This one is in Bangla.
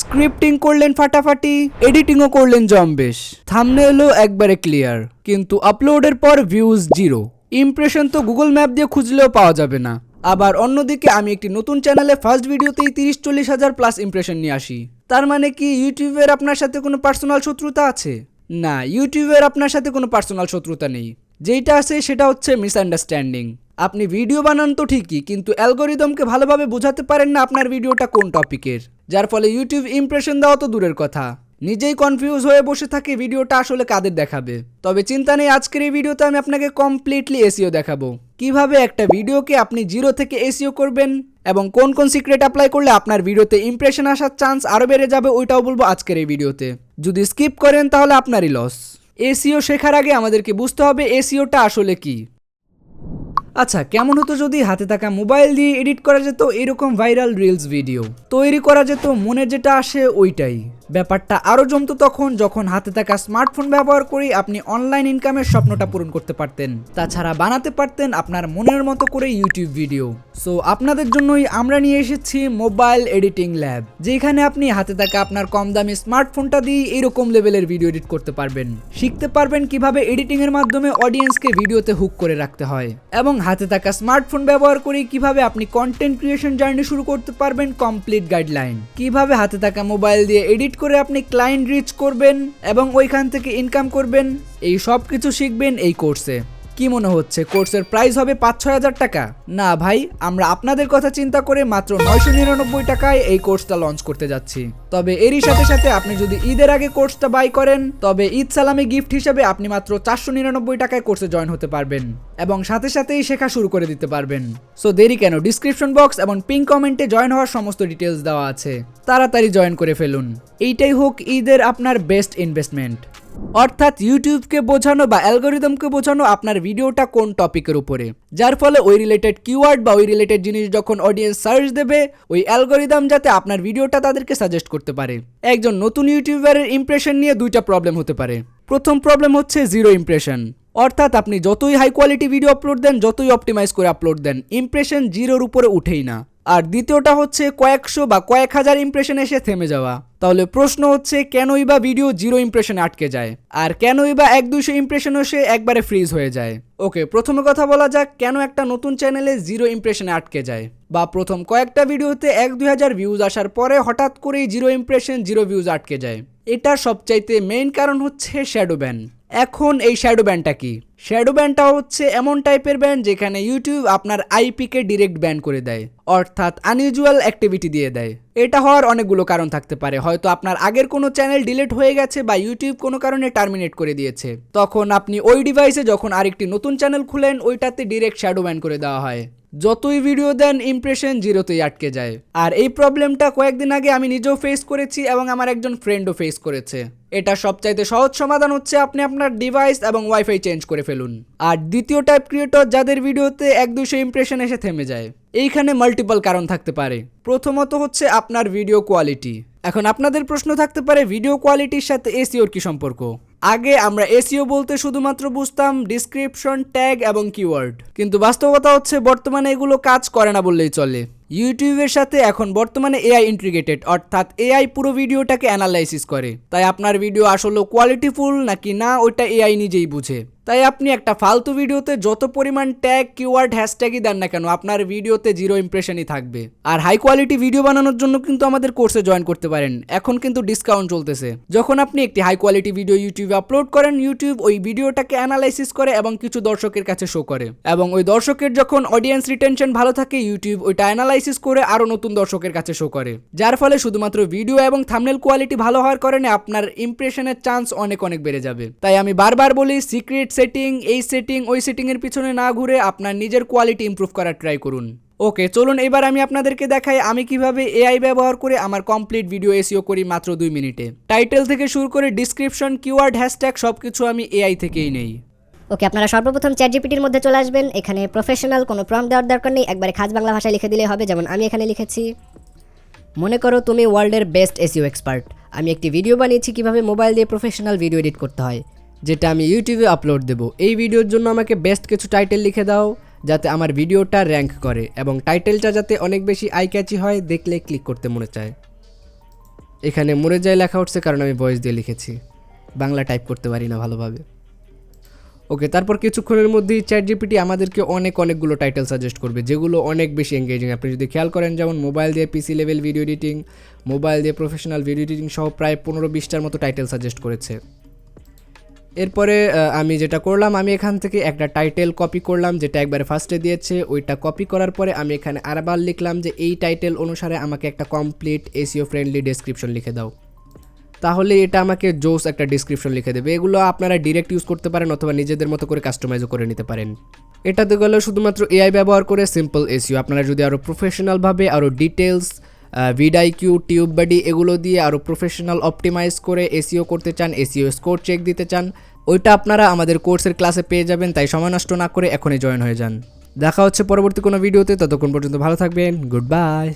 স্ক্রিপ্টিং করলেন ফাটাফাটি, এডিটিংও করলেন জম্বেশ, থাম্বনেলও একবারে ক্লিয়ার, কিন্তু আপলোডের পর ভিউজ জিরো। ইমপ্রেশন তো গুগল ম্যাপ দিয়ে খুঁজলেও পাওয়া যাবে না। আবার অন্যদিকে আমি একটি নতুন চ্যানেলে ফার্স্ট ভিডিওতেই 30-40 হাজার প্লাস ইমপ্রেশন নিয়ে আসি। তার মানে কি ইউটিউবের আপনার সাথে কোনো পার্সোনাল শত্রুতা আছে? না, ইউটিউবের আপনার সাথে কোনো পার্সোনাল শত্রুতা নেই। যেইটা আছে সেটা হচ্ছে মিসআন্ডারস্ট্যান্ডিং। আপনি ভিডিও বানান তো ঠিকই, কিন্তু অ্যালগোরিদমকে ভালোভাবে বোঝাতে পারেন না আপনার ভিডিওটা কোন টপিকের, যার ফলে ইউটিউব ইমপ্রেশন দেওয়া তো দূরের কথা, নিজেই কনফিউজ হয়ে বসে থাকে ভিডিওটা আসলে কাদের দেখাবে। তবে চিন্তা নেই, আজকের এই ভিডিওতে আমি আপনাকে কমপ্লিটলি এসইও দেখাবো, কিভাবে একটা ভিডিওকে আপনি জিরো থেকে এসইও করবেন এবং কোন কোন সিক্রেট অ্যাপ্লাই করলে আপনার ভিডিওতে ইমপ্রেশন আসার চান্স আরও বেড়ে যাবে, ওইটাও বলবো আজকের এই ভিডিওতে। যদি স্কিপ করেন তাহলে আপনারই লস। এসইও শেখার আগে আমাদেরকে বুঝতে হবে এসইওটা আসলে কি। আচ্ছা, কেমন হতো যদি হাতে থাকা মোবাইল দিয়ে এডিট করা যেত এরকম ভাইরাল রিলস ভিডিও, তৈরি করা যেত মনে যেটা আসে ওইটাই। ব্যাপারটা আরও জমতো তখন যখন হাতে থাকা স্মার্টফোন ব্যবহার করে আপনি অনলাইন ইনকামের স্বপ্নটা পূরণ করতে পারতেন, তাছাড়া বানাতে পারতেন আপনার মনের মতো করে ইউটিউব ভিডিও। সো আপনাদের জন্যই আমরা নিয়ে এসেছি মোবাইল এডিটিং ল্যাব, যেখানে আপনি হাতে থাকা আপনার কম দামি স্মার্টফোনটা দিয়ে এরকম লেভেলের ভিডিও এডিট করতে পারবেন, শিখতে পারবেন কিভাবে এডিটিং এর মাধ্যমে অডিয়েন্সকে ভিডিওতে হুক করে রাখতে হয়, এবং হাতে থাকা স্মার্টফোন ব্যবহার করে কিভাবে আপনি কন্টেন্ট ক্রিয়েশন জার্নি শুরু করতে পারবেন কমপ্লিট গাইডলাইন, কিভাবে হাতে থাকা মোবাইল দিয়ে এডিট করে আপনি ক্লায়েন্ট রিচ করবেন এবং ওইখান থেকে ইনকাম করবেন, এই সব কিছু শিখবেন এই কোর্সে। কি মনে হচ্ছে কোর্সের প্রাইস হবে 5-6 হাজার টাকা? না ভাই, আমরা আপনাদের কথা চিন্তা করে মাত্র 999 টাকায় এই কোর্সটা লঞ্চ করতে যাচ্ছি। তবে এরই সাথে সাথে আপনি যদি ঈদের আগে কোর্সটা বাই করেন, তবে ঈদ সালামি গিফট হিসেবে আপনি মাত্র 499 টাকায় কোর্সে জয়েন হতে পারবেন এবং সাথে সাথেই শেখা শুরু করে দিতে পারবেন। সো দেরি কেন, ডিসক্রিপশন বক্স এবং পিন কমেন্টে জয়েন হওয়ার সমস্ত ডিটেলস দেওয়া আছে, তাড়াতাড়ি জয়েন করে ফেলুন। এইটাই হোক ঈদের আপনার বেস্ট ইনভেস্টমেন্ট, অর্থাৎ ইউটিউবকে বোঝানো বা অ্যালগোরিদমকে বোঝানো আপনার ভিডিওটা কোন টপিকের উপরে, যার ফলে ওই রিলেটেড কিওয়ার্ড বা ওই রিলেটেড জিনিস যখন অডিয়েন্স সার্চ দেবে, ওই অ্যালগোরিদম যাতে আপনার ভিডিওটা তাদেরকে সাজেস্ট করতে পারে। একজন নতুন ইউটিউবারের ইমপ্রেশন নিয়ে দুইটা প্রবলেম হতে পারে। প্রথম প্রবলেম হচ্ছে জিরো ইমপ্রেশন, অর্থাৎ আপনি যতই হাই কোয়ালিটি ভিডিও আপলোড দেন, যতই অপটিমাইজ করে আপলোড দেন, ইমপ্রেশন জিরোর উপরে উঠেই না। আর দ্বিতীয়টা হচ্ছে কয়েকশো বা কয়েক হাজার ইমপ্রেশন এসে থেমে যাওয়া। তাহলে প্রশ্ন হচ্ছে কেনই বা ভিডিও জিরো ইমপ্রেশনে আটকে যায়, আর কেনই বা 100-200 ইমপ্রেশন এসে একবারে ফ্রিজ হয়ে যায়। ওকে, প্রথমে কথা বলা যাক কেন একটা নতুন চ্যানেলে জিরো ইমপ্রেশনে আটকে যায়, বা প্রথম কয়েকটা ভিডিওতে 1-2 হাজার ভিউজ আসার পরে হঠাৎ করেই জিরো ইমপ্রেশন জিরো ভিউজ আটকে যায়। এটার সবচাইতে মেইন কারণ হচ্ছে শ্যাডো ব্যান। এখন এই শ্যাডো ব্যানটা কি? শ্যাডো ব্যানটা হচ্ছে এমন টাইপের ব্যান যেখানে ইউটিউব আপনার আইপিকে ডিরেক্ট ব্যান করে দেয়, অর্থাৎ আনইউজুয়াল অ্যাক্টিভিটি দিয়ে দেয়। এটা হওয়ার অনেকগুলো কারণ থাকতে পারে, হয়তো আপনার আগের কোনো চ্যানেল ডিলিট হয়ে গেছে বা ইউটিউব কোনো কারণে টার্মিনেট করে দিয়েছে, তখন আপনি ওই ডিভাইসে যখন আরেকটি নতুন চ্যানেল খুলেন ওইটাতে ডিরেক্ট শ্যাডো ব্যান করে দেওয়া হয়। যতই ভিডিও দেন ইমপ্রেশন জিরোতেই আটকে যায়। আর এই প্রবলেমটা কয়েকদিন আগে আমি নিজেও ফেস করেছি এবং আমার একজন ফ্রেন্ডও ফেস করেছে। এটা সবচাইতে সহজ সমাধান হচ্ছে আপনি আপনার ডিভাইস এবং ওয়াইফাই চেঞ্জ করে ফেলুন। আর দ্বিতীয় টাইপ ক্রিয়েটর যাদের ভিডিওতে 100-200 ইমপ্রেশন এসে থেমে যায়, এইখানে মাল্টিপল কারণ থাকতে পারে। প্রথমত হচ্ছে আপনার ভিডিও কোয়ালিটি। এখন আপনাদের প্রশ্ন থাকতে পারে ভিডিও কোয়ালিটির সাথে এসইওর কি সম্পর্ক? আগে আমরা এসইও বলতে শুধুমাত্র বুঝতাম ডিসক্রিপশন, ট্যাগ এবং কিওয়ার্ড, কিন্তু বাস্তবতা হচ্ছে বর্তমানে এগুলো কাজ করে না বললেই চলে। ইউটিউবের সাথে এখন বর্তমানে এআই ইন্টিগ্রেটেড, অর্থাৎ এআই পুরো ভিডিওটাকে অ্যানালাইসিস করে, তাই আপনার ভিডিও আসলে কোয়ালিটিফুল নাকি না ওইটা এআই নিজেই বুঝে। তাই আপনি একটা ফালতু ভিডিওতে যত পরিমাণ ট্যাগ, কিওয়ার্ড, হ্যাশট্যাগই দেন না কেন, আপনার ভিডিওতে জিরো ইমপ্রেশনই থাকবে। আর হাই কোয়ালিটি ভিডিও বানানোর জন্য কিন্তু আমাদের কোর্সে জয়েন করতে পারেন, এখন কিন্তু ডিসকাউন্ট চলতেছে। যখন আপনি একটি হাই কোয়ালিটি ভিডিও ইউটিউবে আপলোড করেন, ইউটিউব ওই ভিডিওটাকে অ্যানালাইসিস করে এবং কিছু দর্শকের কাছে শো করে, এবং ওই দর্শকের যখন অডিয়েন্স রিটেনশন ভালো থাকে, ইউটিউব ওইটা অ্যানালাইসিস করে আরো নতুন দর্শকের কাছে শো করে, যার ফলে শুধুমাত্র ভিডিও এবং থাম্বনেল কোয়ালিটি ভালো হওয়ার কারণে আপনার ইমপ্রেশনের চান্স অনেক অনেক বেড়ে যাবে। তাই আমি বারবার বলি সিক্রেট সেটিং, এই সেটিং, ওই সেটিং এর পিছনে না ঘুরে আপনার নিজের কোয়ালিটি ইমপ্রুভ করার ট্রাই করুন। ওকে, চলুন এবার আমি আপনাদেরকে দেখাই আমি কিভাবে এআই ব্যবহার করে আমার কমপ্লিট ভিডিও এসইও করি মাত্র 2 মিনিটে। টাইটেল থেকে শুরু করে ডিসক্রিপশন, কিওয়ার্ড, হ্যাশট্যাগ সবকিছু আমি এআই থেকেই নেই। ওকে, আপনারা সর্বপ্রথম চ্যাটজিপিটির মধ্যে চলে আসবেন। এখানে প্রফেশনাল কোনো প্রম্পট দেওয়ার দরকার নেই, একবারে খাস বাংলা ভাষায় লিখে দিলে হবে। যেমন আমি এখানে লিখেছি, মনে করো তুমি ওয়ার্ল্ডের বেস্ট এসইও এক্সপার্ট। আমি একটি ভিডিও বানিয়েছি কিভাবে মোবাইল দিয়ে প্রফেশনাল ভিডিও এডিট করতে হয়, যেটা আমি ইউটিউবে আপলোড দেব। এই ভিডিওর জন্য আমাকে বেস্ট কিছু টাইটেল লিখে দাও যাতে আমার ভিডিওটা র্যাঙ্ক করে এবং টাইটেলটা যাতে অনেক বেশি আই ক্যাচি হয়, দেখলে ক্লিক করতে মনে চায়। এখানে মরে যায় লেখা উঠছে কারণ আমি ভয়েস দিয়ে লিখেছি, বাংলা টাইপ করতে পারি না ভালোভাবে। ওকে, তারপর কিছুক্ষণের মধ্যেই চ্যাটজিপিটি আমাদেরকে অনেকগুলো টাইটেল সাজেস্ট করবে, যেগুলো অনেক বেশি এঙ্গেজিং। আপনি যদি খেয়াল করেন, যেমন মোবাইল দিয়ে পিসি লেভেল ভিডিও এডিটিং, মোবাইল দিয়ে প্রফেশনাল ভিডিও এডিটিং সহ প্রায় 15-20টার মতো টাইটেল সাজেস্ট করেছে। এরপরে আমি যেটা করলাম, আমি এখান থেকে একটা টাইটেল কপি করলাম যেটা একবারে ফার্স্টে দিয়েছে। ওইটা কপি করার পরে আমি এখানে আরবার লিখলাম যে এই টাইটেল অনুসারে আমাকে একটা কমপ্লিট এসইও ফ্রেন্ডলি ডেসক্রিপশন লিখে দাও। তাহলে এটা আমাকে জোস একটা ডিসক্রিপশন লিখে দেবে। এগুলো আপনারা ডিরেক্ট ইউজ করতে পারেন অথবা নিজেদের মতো করে কাস্টমাইজও করে নিতে পারেন। এটাতে গেলে শুধুমাত্র এআই ব্যবহার করে সিম্পল এসইও। আপনারা যদি আরও প্রফেশনালভাবে আরও ডিটেলস ভিডাইকিউ, টিউববাডি এগুলো দিয়ে আরও প্রফেশনাল অপটিমাইজ করে এসইও করতে চান, এসইও স্কোর চেক দিতে চান, ওইটা আপনারা আমাদের কোর্সের ক্লাসে পেয়ে যাবেন। তাই সময় নষ্ট না করে এখনই জয়েন হয়ে যান। দেখা হচ্ছে পরবর্তী কোনো ভিডিওতে, ততক্ষণ পর্যন্ত ভালো থাকবেন, গুড বাই।